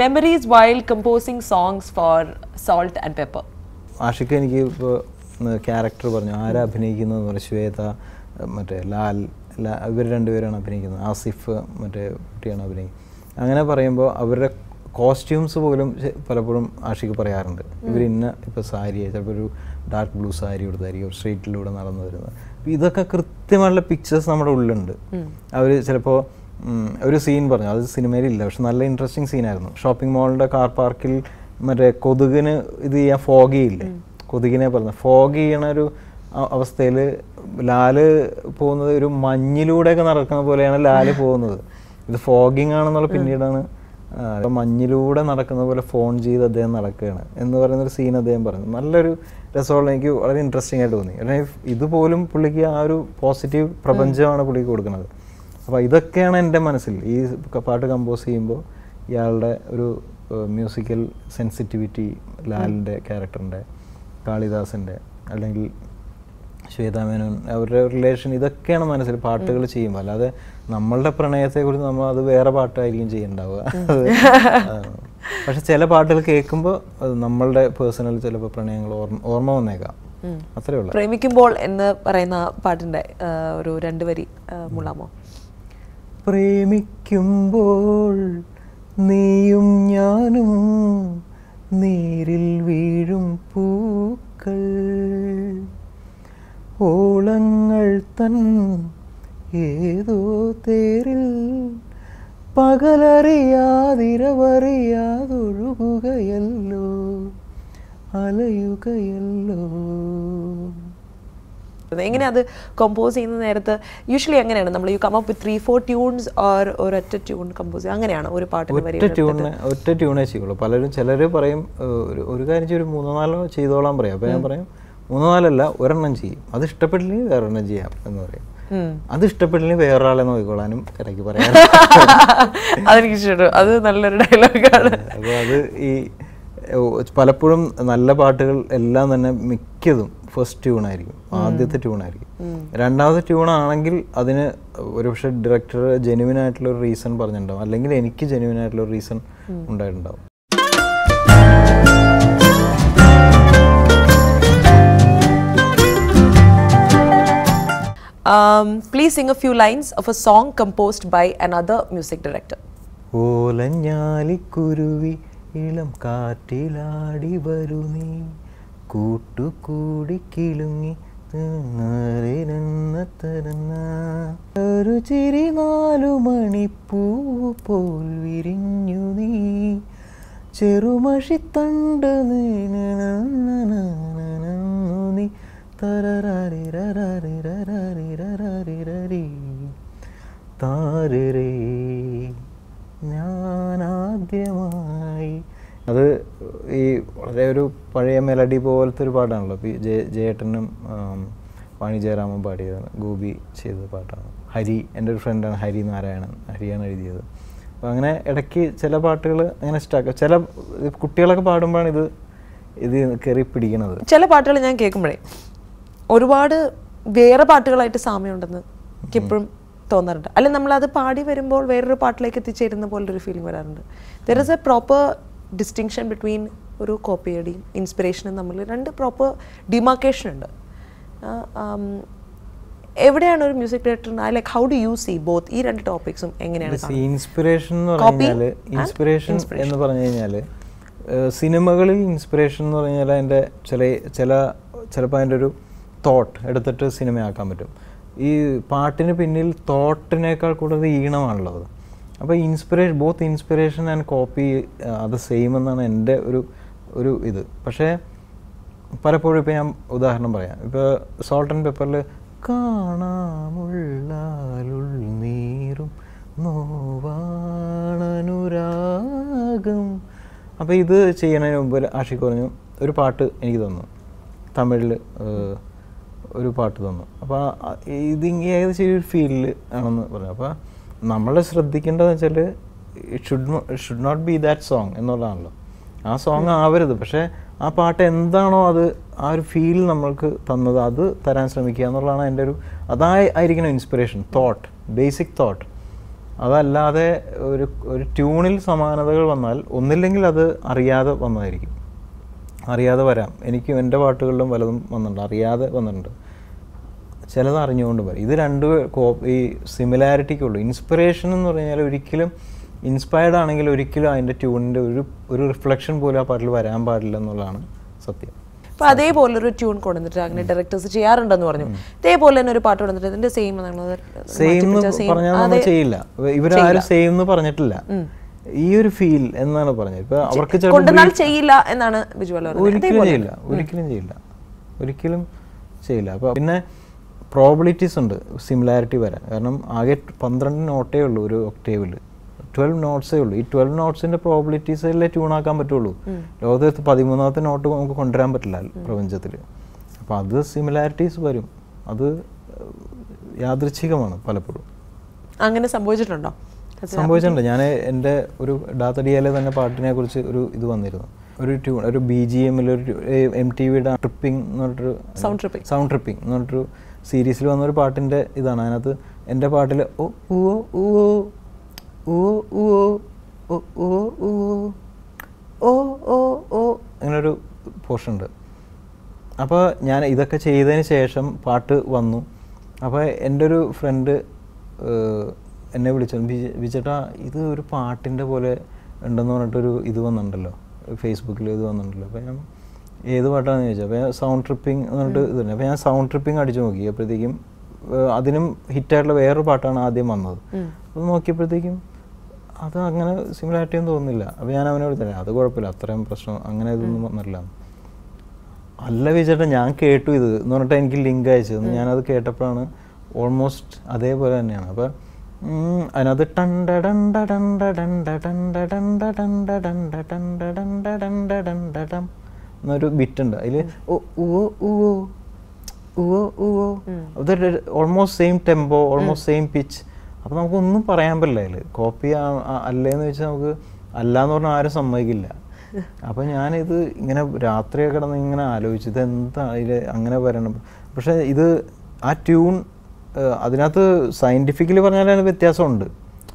memories while composing songs for Salt and Pepper. Ashik എനിക്ക് ഇപ്പോൾ character പറഞ്ഞു ആരാ അഭിനയിക്കുന്നതെന്ന് പറഞ്ഞു. ശ്വേത, മറ്റേ ലാൽ, ഇവർ രണ്ടുപേരാണ് അഭിനയിക്കുന്നത്. ആസിഫ് മറ്റേ കുട്ടിയാണ് അഭിനയിക്കുന്നത്. അങ്ങനെ പറയുമ്പോൾ അവരുടെ കോസ്റ്റ്യൂംസ് പോലും പലപ്പോഴും ആഷിക്ക് പറയാറുണ്ട്. ഇവർ ഇപ്പോൾ സാരി ചിലപ്പോൾ ഒരു ഡാർക്ക് ബ്ലൂ സാരി കൊടുത്തായിരിക്കും സ്ട്രീറ്റിലൂടെ നടന്നു വരുന്നത്. ഇതൊക്കെ കൃത്യമായിട്ടുള്ള പിക്ചേഴ്സ് നമ്മുടെ ഉള്ളിലുണ്ട്. അവർ ചിലപ്പോൾ ഒരു സീൻ പറഞ്ഞു, അത് സിനിമയിലില്ല, പക്ഷെ നല്ല ഇൻട്രസ്റ്റിംഗ് സീനായിരുന്നു. ഷോപ്പിംഗ് മാളിൻ്റെ കാർ പാർക്കിൽ മറ്റേ കൊതുകിന് ഇത് ചെയ്യാൻ ഫോഗിയില്ലേ, കൊതുകിനെ പറഞ്ഞു ഫോഗ് ചെയ്യണ ഒരു അവസ്ഥയിൽ ലാല് പോകുന്നത് ഒരു മഞ്ഞിലൂടെയൊക്കെ നടക്കുന്ന പോലെയാണ് ലാല് പോകുന്നത്. ഇത് ഫോഗിങ് ആണെന്നുള്ള പിന്നീടാണ് മഞ്ഞിലൂടെ നടക്കുന്ന പോലെ ഫോൺ ചെയ്ത് അദ്ദേഹം നടക്കുകയാണ് എന്ന് പറയുന്നൊരു സീൻ അദ്ദേഹം പറഞ്ഞു. നല്ലൊരു രസമുള്ള, എനിക്ക് വളരെ ഇൻട്രസ്റ്റിംഗ് ആയിട്ട് തോന്നി. അല്ലെങ്കിൽ ഇതുപോലും പുള്ളിക്ക് ആ ഒരു പോസിറ്റീവ് പ്രപഞ്ചമാണ് പുള്ളിക്ക് കൊടുക്കുന്നത്. അപ്പോൾ ഇതൊക്കെയാണ് എൻ്റെ മനസ്സിൽ ഈ പാട്ട് കമ്പോസ് ചെയ്യുമ്പോൾ ഇയാളുടെ ഒരു മ്യൂസിക്കൽ സെൻസിറ്റിവിറ്റി, ലാലിൻ്റെ ക്യാരക്ടറിൻ്റെ, കാളിദാസിൻ്റെ അല്ലെങ്കിൽ ശ്വേതാമേനോൻ അവരുടെ റിലേഷൻ, ഇതൊക്കെയാണ് മനസ്സിൽ പാട്ടുകൾ ചെയ്യുമ്പോൾ. അല്ലാതെ നമ്മളുടെ പ്രണയത്തെക്കുറിച്ച് നമ്മൾ അത് വേറെ പാട്ടായിരിക്കും ചെയ്യണ്ടാവുക. പക്ഷെ ചില പാട്ടുകൾ കേൾക്കുമ്പോൾ നമ്മളുടെ പേഴ്സണൽ ചിലപ്പോൾ പ്രണയങ്ങൾ ഓർമ്മ വന്നേക്കാം. അത്രേ ഉള്ളൂ. പ്രേമിക്കുമ്പോൾ എന്ന് പറയുന്ന പാട്ടിൻ്റെ ഒരു 2 വരി മുളാമോ? പ്രേമിക്കുമ്പോൾ നീയും ഞാനും നീരിൽ വീഴും പൂക്കൾ, ഓളങ്ങൾ തൻ ഏതോ തേരിൽ പകലറിയാതിരവറിയാതൊഴുകുകയല്ലോ അലയുകയല്ലോ. എങ്ങനെയാ അത് കമ്പോസ് ചെയ്യുന്ന നേരത്ത്? യൂഷ്വലി എങ്ങനെയാണ് നമ്മൾ you come up with 3-4 tunes or ഒരൊറ്റ ട്യൂൺ കമ്പോസ് ചെയ്യുക? അങ്ങനെയാണ് ഒരു പാട്ടിന് ഒറ്റ ട്യൂണേ ചെയ്യുള്ളൂ. ചിലർ പറയും ഒരു കാര്യം ചെയ്യും, 3-4 ചെയ്തോളാൻ പറയാം. അപ്പോൾ ഞാൻ പറയും 3-4 ഒരെണ്ണം ചെയ്യും, അത് ഇഷ്ടപ്പെട്ടില്ലെങ്കിൽ വേറൊരെണ്ണം ചെയ്യാം എന്ന് പറയും. അത് ഇഷ്ടപ്പെട്ടില്ലെങ്കിൽ വേറൊരാളെ നോക്കിക്കോളാനും ഇടയ്ക്ക് പറയാം. അതെനിക്ക് ഇഷ്ടപ്പെട്ടു, അത് നല്ലൊരു ഡയലോഗാണ്. അപ്പോൾ അത് ഈ പലപ്പോഴും നല്ല പാട്ടുകൾ എല്ലാം തന്നെ മിക്കതും ഫസ്റ്റ് ട്യൂണായിരിക്കും, ആദ്യത്തെ ട്യൂണായിരിക്കും. രണ്ടാമത്തെ ട്യൂണാണെങ്കിൽ അതിന് ഒരുപക്ഷെ ഡയറക്ടർ ജെന്യുവിൻ ആയിട്ടുള്ള ഒരു റീസൺ പറഞ്ഞിട്ടുണ്ടാവും, അല്ലെങ്കിൽ എനിക്ക് ജെന്യുവിൻ ആയിട്ടുള്ള ഒരു reason ഉണ്ടായിട്ടുണ്ടാവും. Please sing a few lines of a song composed by another music director. ഓലഞ്ഞാലിക്കുരുവി ഇളം കാറ്റിലാടി വരു നീ, കൂട്ടുകൂടി കിളുങ്ങി ഒരു ചിരി 4 മണിപ്പൂ പോൽ വിരിഞ്ഞു നീ, ചെറുമഷിത്തണ്ട് നീ താരേ ഞാനാദ്യമായി. അത് ഈ വളരെ ഒരു പഴയ മെലഡി പോലത്തെ ഒരു പാട്ടാണല്ലോ. ഇപ്പോൾ ജയേട്ടനും വാണി ജയറാമും പാടിയതാണ്, ഗോപി ചെയ്ത പാട്ടാണ്. ഹരി, എൻ്റെ ഒരു ഫ്രണ്ടാണ് ഹരി നാരായണൻ, ഹരിയാണ് എഴുതിയത്. അപ്പോൾ അങ്ങനെ ഇടയ്ക്ക് ചില പാട്ടുകൾ അങ്ങനെ സ്റ്റാക്ക്, ചില കുട്ടികളൊക്കെ പാടുമ്പോഴാണ് ഇത് കയറി പിടിക്കണത്. ചില പാട്ടുകൾ ഞാൻ കേൾക്കുമ്പോഴേ ഒരുപാട് വേറെ പാട്ടുകളായിട്ട് സാമ്യമുണ്ടെന്ന് എനിക്ക് എപ്പോഴും തോന്നാറുണ്ട്. അല്ലെങ്കിൽ നമ്മളത് പാടി വരുമ്പോൾ വേറൊരു പാട്ടിലേക്ക് എത്തിച്ചേരുന്ന പോലൊരു ഫീലിംഗ് വരാറുണ്ട്. There is A proper distinction between ഒരു കോപ്പിയടിയും ഇൻസ്പിറേഷനും തമ്മിൽ 2 പ്രോപ്പർ ഡിമാർക്കേഷൻ ഉണ്ട്. എവിടെയാണ് ഒരു മ്യൂസിക് ഡയറക്ടറിന് like how do you see both ഈ 2 ടോപ്പിക്സും എങ്ങനെയാണ്? ഇൻസ്പിറേഷൻ എന്ന് പറഞ്ഞു കഴിഞ്ഞാൽ സിനിമകളിൽ ഇൻസ്പിറേഷൻ എന്ന് പറഞ്ഞു കഴിഞ്ഞാൽ അതിൻ്റെ ചിലപ്പോൾ അതിൻ്റെ ഒരു തോട്ട് എടുത്തിട്ട് സിനിമയാക്കാൻ പറ്റും. ഈ പാട്ടിന് പിന്നിൽ തോട്ടിനേക്കാൾ കൂടുതൽ ഈണമാണുള്ളത്. അപ്പോൾ ബോത്ത് ഇൻസ്പിറേഷൻ ആൻഡ് കോപ്പി അത് സെയിം എന്നാണ് എൻ്റെ ഒരു ഇത്. പക്ഷേ പലപ്പോഴും ഇപ്പോൾ ഞാൻ ഉദാഹരണം പറയാം. ഇപ്പോൾ സോൾട്ട് ആൻഡ് പെപ്പറിൽ കാണാമുള്ളുനീറും നോവാണനുരാഗം, അപ്പോൾ ഇത് ചെയ്യുന്നതിന് മുമ്പ് ആഷിഖ് പറഞ്ഞു ഒരു പാട്ട് എനിക്ക് തന്നു, തമിഴിൽ ഒരു പാട്ട് തന്നു. അപ്പോൾ ഇതിങ്ങനെ ഏകദേശം ഒരു ഫീലിൽ ആണെന്ന് പറഞ്ഞു. അപ്പോൾ നമ്മൾ ശ്രദ്ധിക്കേണ്ടതെന്ന് വെച്ചാൽ should not be that song എന്നുള്ളതാണല്ലോ. ആ സോങ് ആവരുത്, പക്ഷേ ആ പാട്ട് എന്താണോ അത് ആ ഒരു ഫീൽ നമ്മൾക്ക് തന്നത് അത് തരാൻ ശ്രമിക്കുക എന്നുള്ളതാണ് എൻ്റെ ഒരു അതായിരിക്കണം ഇൻസ്പിറേഷൻ, തോട്ട്, ബേസിക് തോട്ട്. അതല്ലാതെ ഒരു ട്യൂണിൽ സമാനതകൾ വന്നാൽ ഒന്നില്ലെങ്കിൽ അത് അറിയാതെ വന്നതായിരിക്കും, അറിയാതെ വരാം. എനിക്ക് എൻ്റെ പാട്ടുകളിലും പലതും വന്നിട്ടുണ്ട്, അറിയാതെ വന്നിട്ടുണ്ട്, ചിലത് അറിഞ്ഞുകൊണ്ട് വരും. ഇത് രണ്ട് ഈ സിമിലാരിറ്റിക്കുള്ളൂ. ഇൻസ്പിറേഷൻ എന്ന് പറഞ്ഞാൽ ഒരിക്കലും ഇൻസ്പയർഡ് ആണെങ്കിൽ ഒരിക്കലും അതിൻ്റെ ട്യൂണിൻ്റെ ഒരു റിഫ്ലക്ഷൻ പോലും ആ പാട്ടിൽ വരാൻ പാടില്ല എന്നുള്ളതാണ് സത്യം. അപ്പോൾ അതേപോലെ ഒരു ട്യൂൺ കൊണ്ടുവന്നിട്ട് അങ്ങനെ ഡയറക്ടേഴ്സ് ചെയ്യാറുണ്ടെന്ന് പറഞ്ഞു. ഇതേപോലെ തന്നെ ഒരു പാട്ട് കൊണ്ടുവന്നിട്ട് ഇതിന്റെ സെയിം പറഞ്ഞാൽ നമ്മൾ ചെയ്യില്ല, ഇവരാരും സെയിം എന്ന് പറഞ്ഞിട്ടില്ല, ഈ ഒരു ഫീൽ എന്നാണ് പറഞ്ഞത്. ഇപ്പൊ അവർക്ക് ചെയ്യില്ല എന്നാണ് ഒരിക്കലും ചെയ്യില്ല, ഒരിക്കലും ചെയ്യില്ല. അപ്പൊ പിന്നെ പ്രോബിലിറ്റീസ് ഉണ്ട് സിമിലാരിറ്റി വരാൻ. കാരണം ആകെ 12 നോട്ടേ ഉള്ളൂ ഒരു ഒക്ടേവിൽ, 12 നോട്ട്സേ ഉള്ളൂ. ഈ 12 നോട്ട്സിന്റെ പ്രോബിലിറ്റീസല്ലേ ട്യൂണാക്കാൻ പറ്റുള്ളൂ. ലോകത്ത് 13ാമത്തെ നോട്ട് നമുക്ക് കൊണ്ടുവരാൻ പറ്റില്ല പ്രപഞ്ചത്തിൽ. അപ്പം അത് സിമിലാരിറ്റീസ് വരും, അത് യാദൃച്ഛികമാണ് പലപ്പോഴും. അങ്ങനെ സംഭവിച്ചിട്ടുണ്ടോ? സംഭവിച്ചിട്ടുണ്ട്. ഞാൻ എൻ്റെ ഒരു ഡാത്തടിയാലെ തന്നെ പാട്ടിനെ കുറിച്ച് ഒരു ഇത് വന്നിരുന്നു, ഒരു ട്യൂൺ, ഒരു BGM ഒരു MTVയുടെ ട്രിപ്പിംഗ് എന്ന് പറഞ്ഞിട്ടൊരു സൗണ്ട് ട്രിപ്പിംഗ് എന്ന് പറഞ്ഞിട്ടൊരു സീരീസിൽ വന്നൊരു പാട്ടിൻ്റെ ഇതാണ്. അതിനകത്ത് എൻ്റെ പാട്ടിൽ ഓ ഓ ഓ ഓ ഓ ഓ ഓ ഓ ഓ ഓ അങ്ങനൊരു പോർഷൻ ഉണ്ട്. അപ്പോൾ ഞാൻ ഇതൊക്കെ ചെയ്തതിന് ശേഷം പാട്ട് വന്നു. അപ്പോൾ എൻ്റെ ഒരു ഫ്രണ്ട് എന്നെ വിളിച്ചു, വിചേട്ടാ ഇത് ഒരു പാട്ടിൻ്റെ പോലെ ഉണ്ടെന്ന് പറഞ്ഞിട്ടൊരു ഇത് വന്നിട്ടുണ്ടല്ലോ, ഫേസ്ബുക്കിൽ ഇത് വന്നിട്ടുണ്ടല്ലോ. അപ്പോൾ ഞാൻ ഏത് പാട്ടാണെന്ന് ചോദിച്ചാൽ, അപ്പോൾ ഞാൻ സൗണ്ട് ട്രിപ്പിംഗ് എന്ന് പറഞ്ഞിട്ട് ഇത് തന്നെ. അപ്പോൾ ഞാൻ സൗണ്ട് ട്രിപ്പിംഗ് അടിച്ചു നോക്കി, അപ്പോഴത്തേക്കും അതിനും ഹിറ്റായിട്ടുള്ള വേറൊരു പാട്ടാണ് ആദ്യം വന്നത്. അപ്പോൾ നോക്കിയപ്പോഴത്തേക്കും അത് അങ്ങനെ സിമിലാരിറ്റി ഒന്നും തോന്നുന്നില്ല. അപ്പോൾ ഞാൻ അവനോട് തന്നെ അത് കുഴപ്പമില്ല, അത്രയും പ്രശ്നം അങ്ങനെ ഇതൊന്നും വന്നില്ല. അല്ല വിചാരിച്ചാ ഞാൻ കേട്ടു ഇത് എന്ന് പറഞ്ഞിട്ട് എനിക്ക് ലിങ്ക് അയച്ചത്. ഞാനത് കേട്ടപ്പോഴാണ് ഓൾമോസ്റ്റ് അതേപോലെ തന്നെയാണ്. അപ്പോൾ അതിനകത്ത് എന്നൊരു ബിറ്റുണ്ട്, അതിൽ അതൊരു almost same tempo, almost same pitch. അപ്പോൾ നമുക്കൊന്നും പറയാൻ പറ്റില്ല അതിൽ കോപ്പി അല്ലേന്ന് വെച്ചാൽ നമുക്ക് അല്ലാന്ന് പറഞ്ഞാൽ ആരും സമ്മതിക്കില്ല. അപ്പം ഞാനിത് ഇങ്ങനെ രാത്രിയൊക്കെ കിടന്ന് ഇങ്ങനെ ആലോചിച്ചു ഇതെന്താ അതിൽ അങ്ങനെ വരണം. പക്ഷേ ഇത് ആ ട്യൂൺ അതിനകത്ത് സയൻറ്റിഫിക്കലി പറഞ്ഞാൽ അതിന് വ്യത്യാസമുണ്ട്.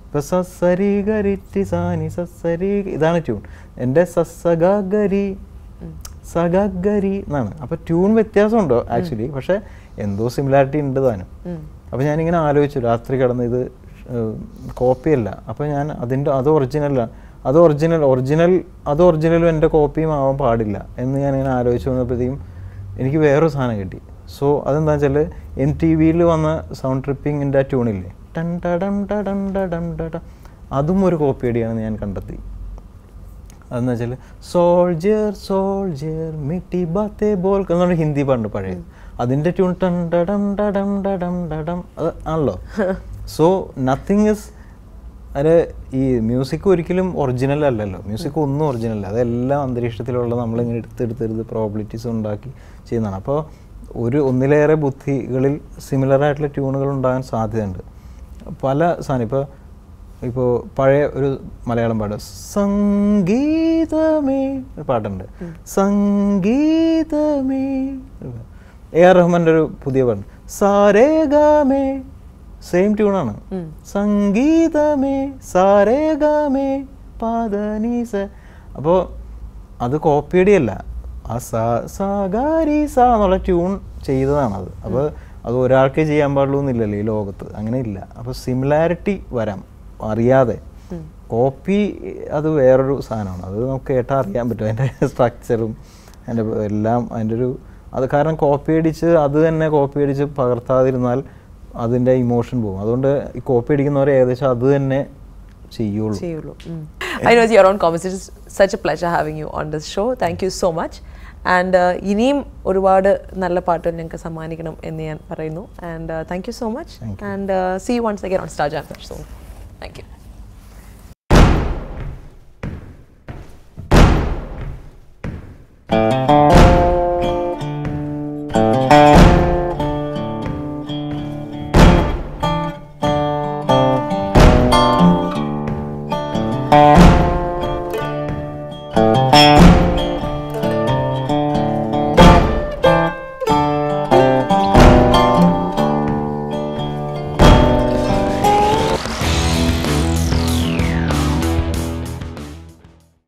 ഇപ്പം സസരി ഗരിറ്റി സാനി സസരി ഇതാണ് ട്യൂൺ, എൻ്റെ സസഗരി സഗരി എന്നാണ്. അപ്പോൾ ട്യൂൺ വ്യത്യാസമുണ്ടോ ആക്ച്വലി, പക്ഷേ എന്തോ സിമിലാരിറ്റി ഉണ്ട് താനും. അപ്പോൾ ഞാനിങ്ങനെ ആലോചിച്ചു രാത്രി കിടന്ന് ഇത് കോപ്പിയല്ല. അപ്പോൾ ഞാൻ അത് ഒറിജിനലാണ്, അത് ഒറിജിനലും എൻ്റെ കോപ്പിയും ആവാൻ പാടില്ല എന്ന് ഞാനിങ്ങനെ ആലോചിച്ച് വന്നപ്പോഴത്തേക്കും എനിക്ക് വേറൊരു സാധനം കിട്ടി. സോ അതെന്താ വെച്ചാൽ MTVയിൽ വന്ന സൗണ്ട് ട്രിപ്പിങ്ങിൻ്റെ ആ ട്യൂണില്ലേ ടൺ ടടം ടടം ടടം ടടം, അതും ഒരു കോപ്പി അടിയാണെന്ന് ഞാൻ കണ്ടെത്തി. അതെന്ന് വെച്ചാൽ സോൾജിയർ സോൾജിയർ മിട്ടി ബാത്തേ ബോൾ എന്നൊരു ഹിന്ദി പാട്ടുണ്ട് പഴയ, അതിൻ്റെ ട്യൂൺ ടൺ ടടം ടടം ടടം ടടം അത് ആണല്ലോ. സോ നത്തിങ് ഇസ് അത് ഈ മ്യൂസിക് ഒരിക്കലും ഒറിജിനൽ അല്ലല്ലോ, മ്യൂസിക് ഒന്നും ഒറിജിനൽ അല്ല, അതെല്ലാം അന്തരീക്ഷത്തിലുള്ള നമ്മളിങ്ങനെ എടുത്തെടുത്ത് പ്രോബിലിറ്റീസ് ഉണ്ടാക്കി ചെയ്യുന്നതാണ്. അപ്പോൾ ഒന്നിലേറെ ബുദ്ധികളിൽ സിമിലറായിട്ടുള്ള ട്യൂണുകൾ ഉണ്ടാകാൻ സാധ്യതയുണ്ട്. പല സാധനം ഇപ്പോൾ പഴയ ഒരു മലയാളം പാട്ട് സംഗീതമേ ഒരു പാട്ടുണ്ട്, സംഗീതമേ AR റഹ്മാൻ്റെ ഒരു പുതിയ പാട്ട് സാരേ ഗാമേ, സെയിം ട്യൂണാണ്, സംഗീതമേ സാരേ ഗാമേ പാദനീസ. അപ്പോൾ അത് കോപ്പിയടിയല്ല, ആ സാഗാരി സാ എന്നുള്ള ട്യൂൺ ചെയ്തതാണത്. അപ്പോൾ അത് ഒരാൾക്കേ ചെയ്യാൻ പാടുള്ളൂ എന്നില്ലല്ലോ ഈ ലോകത്ത്, അങ്ങനെ ഇല്ല. അപ്പോൾ സിമിലാരിറ്റി വരാം അറിയാതെ, കോപ്പി അത് വേറൊരു സാധനമാണ്, അത് നമുക്ക് കേട്ടാൽ അറിയാൻ പറ്റും അതിൻ്റെ സ്ട്രക്ചറും അതിൻ്റെ എല്ലാം അതിൻ്റെ ഒരു അത്. കാരണം കോപ്പി അടിച്ച് പകർത്താതിരുന്നാൽ അതിൻ്റെ ഇമോഷൻ പോകും. അതുകൊണ്ട് ഈ കോപ്പി അടിക്കുന്നവരെ ഏകദേശം അത് തന്നെ ചെയ്യുള്ളൂ. I know your own comments. It's such a pleasure having you on this show. Thank you so much. And ഇനിയും ഒരുപാട് നല്ല പാട്ടുകൾ ഞങ്ങൾക്ക് സമ്മാനിക്കണം എന്ന് ഞാൻ പറയുന്നു. And thank you so much. And see you once again on Star Jam soon. Thank you.